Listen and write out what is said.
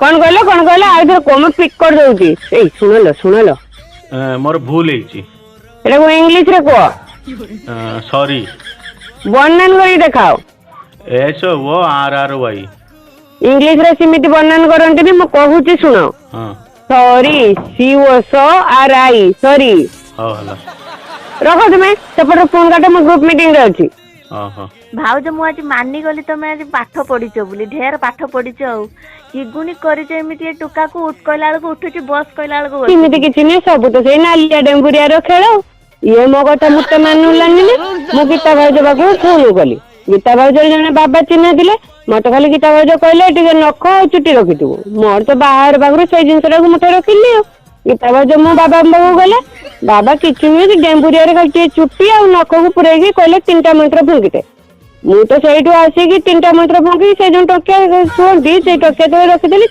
कौन कहलो आ इधर कोम पिक कर दउची ए सुनलो मोर भूल ହେଇଛି एटा को इंग्लिश रे को सॉरी वर्णन करी देखाओ S O R R Y English रे सिमिति वर्णन करंती मु कहूची सुनो हां सॉरी सी ओ स आर आई सॉरी हां हला रखो तुम्हें सेपट फोन काटे मु ग्रुप मीटिंग रे अछि हां हां भाउज मु आज मानी गली तमे आज पाठ पढ़िछ बोली ढेर पाठ पढ़िछ आ किगुनी करिछ एमिति टुका को उठ कहला बेलको उठुची बस कहला बेलको सिमिति किछि नै सब तो सेई नालिया डेंबुरिया रो खेल ये मो कथा मुते मानुलानी ने मु गीता भाउज बाकू फोन कली गीता भाउज जने बाबा चिन्ह दिले मत खाली गीता भाउज कहले टिके नख आ चुटी रखितु मोर तो बाहर बागरु से जिंसरा को मुठे रखिली गीता भाउज मो बाबा बाबू गले बाबा किछि नै डेंबुरिया रे खाली चुटी आ नख को पुरेगी कहले तीनटा मंत्र फुंकिते मु तो सेठू आसिकी तीनटा मंत्र फुंकी से जो टकिया सुनती से टकिया तो रखिदेली